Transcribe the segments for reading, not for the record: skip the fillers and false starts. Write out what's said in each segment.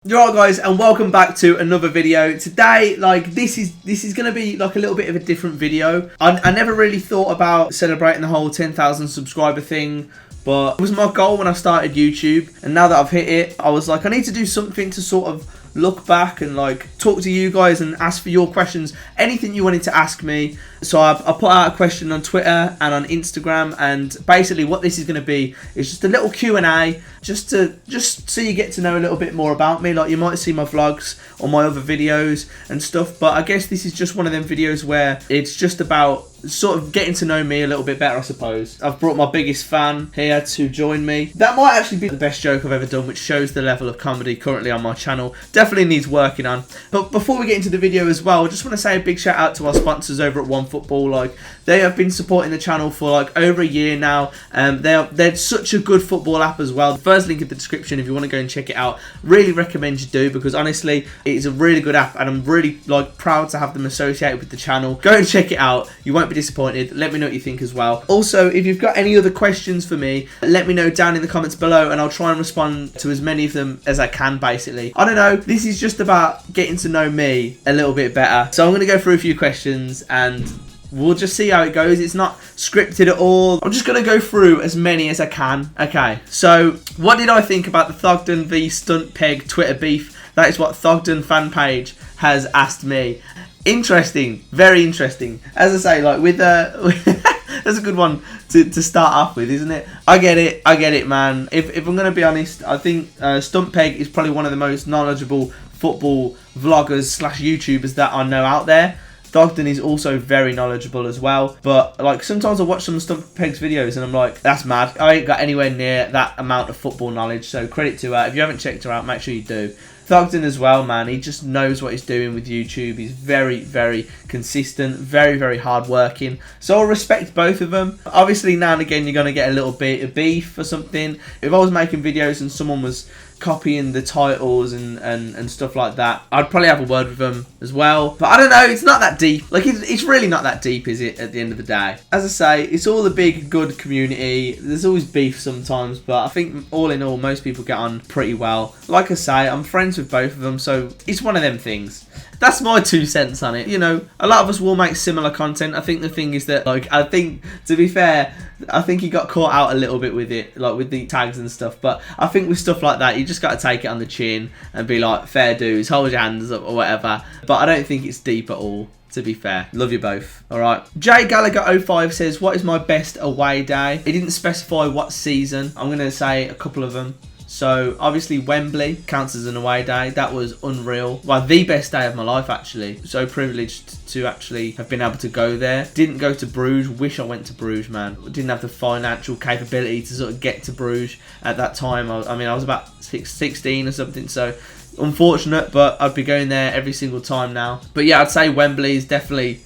You're right, guys, and welcome back to another video. Today, this is gonna be like a little bit of a different video. I never really thought about celebrating the whole 10,000 subscriber thing, but it was my goal when I started YouTube, and now that I've hit it, I was like, I need to do something to sort of look back and like talk to you guys and ask for your questions, anything you wanted to ask me. So I put out a question on Twitter and on Instagram, and basically what this is going to be is just a little Q&A, just so you get to know a little bit more about me. Like, you might see my vlogs or my other videos and stuff, but I guess this is just one of them videos where it's just about sort of getting to know me a little bit better, I suppose. I've brought my biggest fan here to join me. That might actually be the best joke I've ever done, which shows the level of comedy currently on my channel. Definitely needs working on. But before we get into the video as well, I just want to say a big shout out to our sponsors over at OneFootball. Like, they have been supporting the channel for like over a year now. They're such a good football app as well. The first link in the description if you want to go and check it out. Really recommend you do, because honestly it's a really good app, and I'm really like proud to have them associated with the channel. Go and check it out. You won't be disappointed. Let me know what you think as well. Also, if you've got any other questions for me, let me know down in the comments below, and I'll try and respond to as many of them as I can. Basically, I don't know, this is just about getting to know me a little bit better, so I'm going to go through a few questions and we'll just see how it goes. It's not scripted at all. I'm just going to go through as many as I can. Okay, so what did I think about the Thogden v Stunt Pig Twitter beef? That is what Thogden fan page has asked me. Interesting, very interesting. As I say, like with that's a good one to start off with, isn't it? I get it, man. If I'm gonna be honest, I think Stunt Pig is probably one of the most knowledgeable football vloggers slash YouTubers that I know out there. Thogden is also very knowledgeable as well, but like sometimes I watch some of Stunt Pig's videos and I'm like, that's mad. I ain't got anywhere near that amount of football knowledge, so credit to her. If you haven't checked her out, make sure you do. Thogden as well, man, he just knows what he's doing with YouTube. He's very, very consistent, very, very hard working. So I respect both of them. Obviously, now and again, you're going to get a little bit of beef or something. If I was making videos and someone was copying the titles and stuff like that, I'd probably have a word with them as well. But I don't know, it's not that deep. Like, it's really not that deep, is it, at the end of the day? As I say, it's all a big, good community. There's always beef sometimes, but I think all in all, most people get on pretty well. Like I say, I'm friends with both of them, so it's one of them things. That's my 2 cents on it. You know, a lot of us will make similar content. I think the thing is that, like, I think, to be fair, I think he got caught out a little bit with it, like with the tags and stuff. But I think with stuff like that, you just got to take it on the chin and be like, fair dues, hold your hands up or whatever. But I don't think it's deep at all, to be fair. Love you both. Alright. Jay Gallagher 05 says, what is my best away day? He didn't specify what season. I'm going to say a couple of them. So, obviously, Wembley counts as an away day. That was unreal. Well, the best day of my life, actually. So privileged to actually have been able to go there. Didn't go to Bruges. Wish I went to Bruges, man. Didn't have the financial capability to sort of get to Bruges at that time. I mean, I was about 16 or something, so unfortunate, but I'd be going there every single time now. But yeah, I'd say Wembley is definitely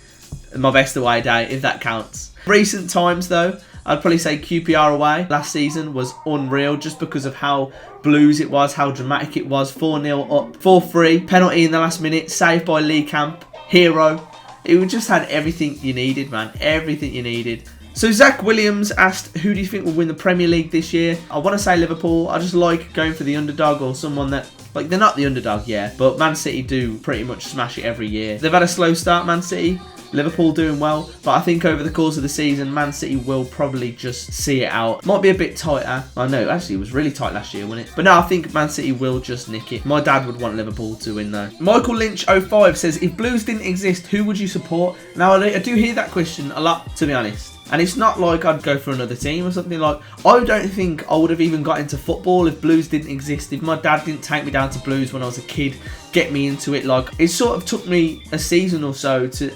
my best away day, if that counts. Recent times, though, I'd probably say QPR away last season was unreal, just because of how blues it was, how dramatic it was. 4-0 up, 4-3, penalty in the last minute, saved by Lee Camp, hero. It just had everything you needed, man, everything you needed. So Zach Williams asked, who do you think will win the Premier League this year? I want to say Liverpool. I just like going for the underdog, or someone that, like, they're not the underdog, yeah, but Man City do pretty much smash it every year. They've had a slow start, Man City. Liverpool doing well, but I think over the course of the season, Man City will probably just see it out. Might be a bit tighter. I know, actually, it was really tight last year, wasn't it? But no, I think Man City will just nick it. My dad would want Liverpool to win, though. Michael Lynch 05 says, if Blues didn't exist, who would you support? Now, I do hear that question a lot, to be honest. And it's not like I'd go for another team or something. Like, I don't think I would have even got into football if Blues didn't exist. If my dad didn't take me down to Blues when I was a kid, get me into it. Like, it sort of took me a season or so to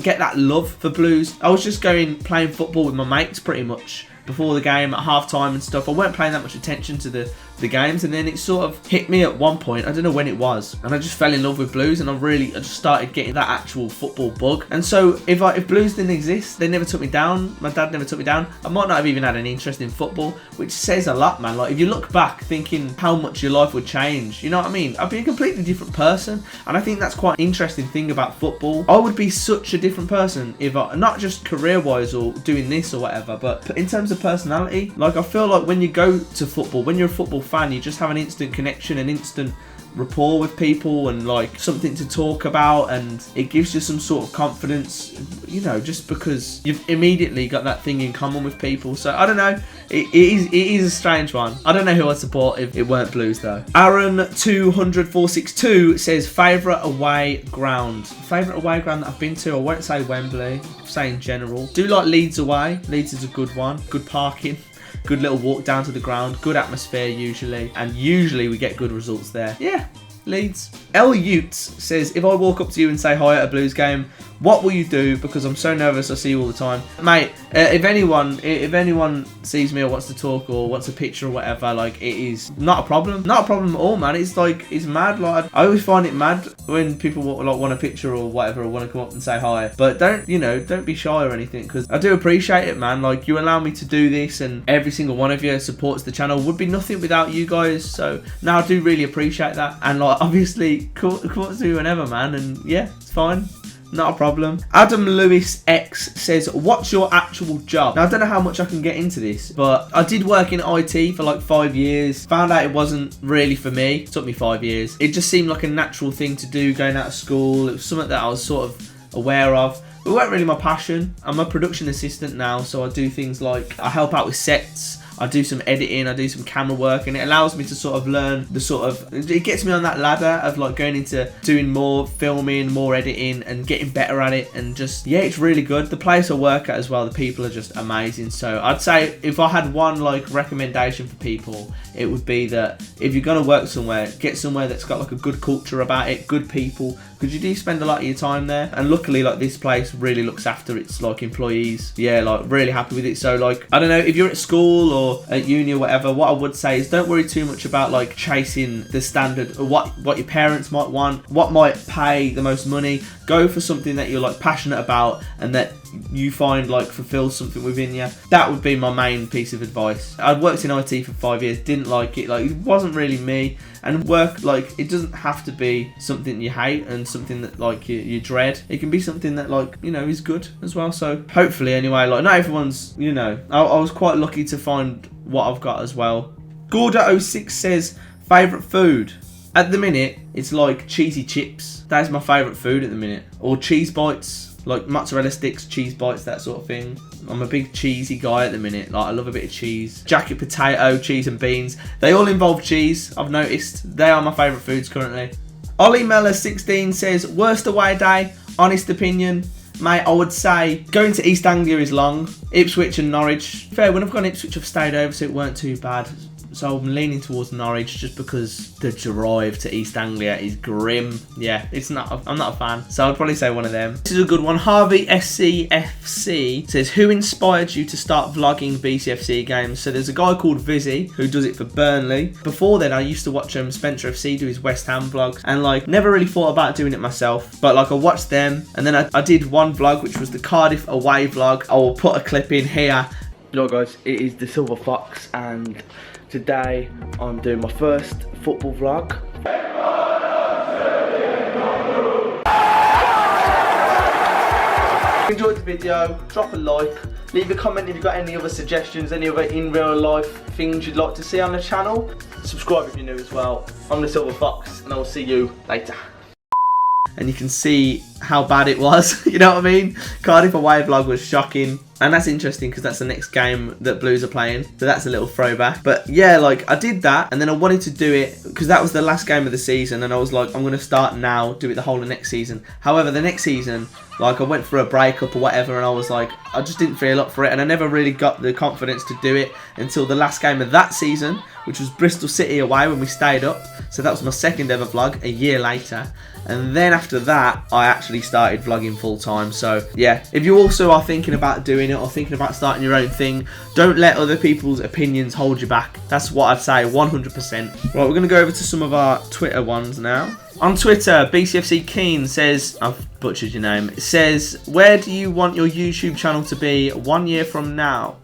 get that love for Blues. I was just playing football with my mates pretty much before the game at half time and stuff. I weren't paying that much attention to the games, and then it sort of hit me at one point, I don't know when it was, and I just fell in love with Blues, and I just started getting that actual football bug. And so if Blues didn't exist, they never took me down, my dad never took me down, I might not have even had any interest in football, which says a lot, man. Like, if you look back thinking how much your life would change, you know what I mean? I'd be a completely different person, and I think that's quite an interesting thing about football. I would be such a different person if not just career-wise or doing this or whatever, but in terms of personality. Like, I feel like when you go to football, when you're a football fan, you just have an instant connection, an instant rapport with people, and like something to talk about, and it gives you some sort of confidence, you know, just because you've immediately got that thing in common with people. So I don't know, it is a strange one. I don't know who I'd support if it weren't Blues though. Aaron 200462 says favourite away ground that I've been to. I won't say Wembley, I'll say in general. Do like Leeds away. Leeds is a good one, good parking, good little walk down to the ground, good atmosphere usually, and usually we get good results there. Yeah, Leeds. L Utes says, if I walk up to you and say hi at a Blues game, what will you do? Because I'm so nervous, I see you all the time. Mate, if anyone sees me or wants to talk or wants a picture or whatever, like, it is not a problem. Not a problem at all, man. It's like, it's mad. Like, I always find it mad when people like want a picture or whatever, or want to come up and say hi. But don't be shy or anything, because I do appreciate it, man. Like, you allow me to do this, and every single one of you supports the channel. Would be nothing without you guys. So now I do really appreciate that. And like, obviously, come to me whenever, man. And yeah, it's fine. Not a problem. Adam Lewis X says, what's your actual job? Now, I don't know how much I can get into this, but I did work in IT for like 5 years. Found out it wasn't really for me. It took me 5 years. It just seemed like a natural thing to do going out of school. It was something that I was sort of aware of. But it weren't really my passion. I'm a production assistant now, so I do things like I help out with sets. I do some editing, I do some camera work, and it allows me to sort of learn the sort of, it gets me on that ladder of like going into doing more filming, more editing, and getting better at it, and just, yeah, it's really good. The place I work at as well, the people are just amazing. So I'd say if I had one like recommendation for people, it would be that if you're going to work somewhere, get somewhere that's got like a good culture about it, good people, because you do spend a lot of your time there. And luckily, like, this place really looks after its like employees. Yeah, like, really happy with it. So like, I don't know, if you're at school or at uni or whatever, what I would say is don't worry too much about like chasing the standard, or what your parents might want, what might pay the most money. Go for something that you're like passionate about and that you find like fulfills something within you. That would be my main piece of advice. I worked in IT for 5 years, didn't like it. Like, it wasn't really me. And work, like, it doesn't have to be something you hate and something that like you dread. It can be something that, like, you know, is good as well. So hopefully, anyway, like, not everyone's, you know, I was quite lucky to find what I've got as well. Gorda06 says favourite food. At the minute, it's like cheesy chips. That is my favourite food at the minute. Or cheese bites, like mozzarella sticks, cheese bites, that sort of thing. I'm a big cheesy guy at the minute. Like, I love a bit of cheese. Jacket potato, cheese and beans. They all involve cheese, I've noticed. They are my favourite foods currently. Ollie Meller 16 says, worst away day, honest opinion. Mate, I would say going to East Anglia is long. Ipswich and Norwich. Fair, when I've gone Ipswich, I've stayed over, so it weren't too bad. So I'm leaning towards Norwich just because the drive to East Anglia is grim. Yeah, I'm not a fan. So I'd probably say one of them. This is a good one. Harvey SCFC says, who inspired you to start vlogging BCFC games? So there's a guy called Vizzy who does it for Burnley. Before then, I used to watch Spencer FC do his West Ham vlogs, and like never really thought about doing it myself. But like, I watched them, and then I did one vlog, which was the Cardiff away vlog. I will put a clip in here. Look, guys, it is the Silver Fox, and today I'm doing my first football vlog. If you enjoyed the video, drop a like, leave a comment if you've got any other suggestions, any other in real life things you'd like to see on the channel. Subscribe if you're new as well. I'm the Silver Fox, and I will see you later. And you can see how bad it was, you know what I mean? Cardiff away vlog was shocking. And that's interesting because that's the next game that Blues are playing. So that's a little throwback. But yeah, like, I did that, and then I wanted to do it because that was the last game of the season, and I was like, I'm going to start now, do it the whole of next season. However, the next season, like, I went for a breakup or whatever, and I was like, I just didn't feel up for it, and I never really got the confidence to do it until the last game of that season, which was Bristol City away when we stayed up. So that was my second ever vlog a year later. And then after that, I actually started vlogging full time. So yeah, if you also are thinking about doing it or thinking about starting your own thing, don't let other people's opinions hold you back. That's what I'd say, 100%. Right, we're going to go over to some of our Twitter ones now. On Twitter, BCFC Keen says, I've butchered your name, it says, where do you want your YouTube channel to be 1 year from now?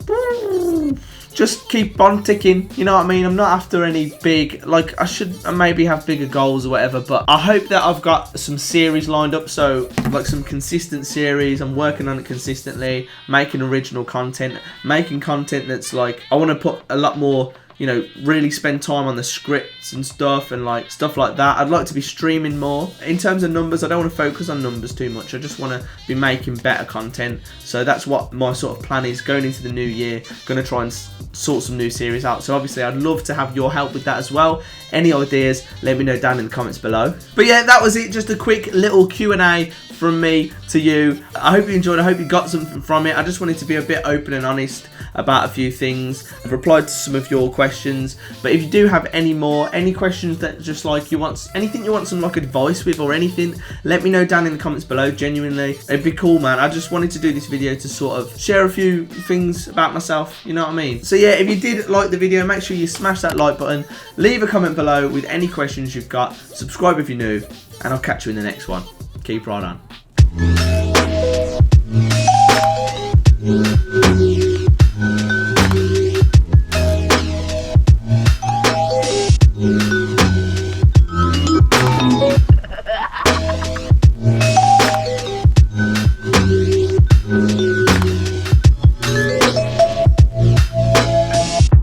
Just keep on ticking, you know what I mean? I'm not after any big, like, I should maybe have bigger goals or whatever, but I hope that I've got some series lined up, so like some consistent series. I'm working on it consistently, making original content, making content that's like, I want to put a lot more you know, really spend time on the scripts and stuff and like stuff like that. I'd like to be streaming more. In terms of numbers, I don't want to focus on numbers too much. I just want to be making better content. So that's what my sort of plan is going into the new year. Going to try and sort some new series out. So obviously I'd love to have your help with that as well. Any ideas, let me know down in the comments below. But yeah, that was it. Just a quick little Q&A from me to you. I hope you enjoyed. I hope you got something from it. I just wanted to be a bit open and honest about a few things. I've replied to some of your questions, but if you do have any questions that just like anything you want some like advice with or anything, let me know down in the comments below. Genuinely, it'd be cool, man. I just wanted to do this video to sort of share a few things about myself, you know what I mean? So yeah, if you did like the video, make sure you smash that like button, leave a comment below with any questions you've got, subscribe if you're new, and I'll catch you in the next one. Keep right on.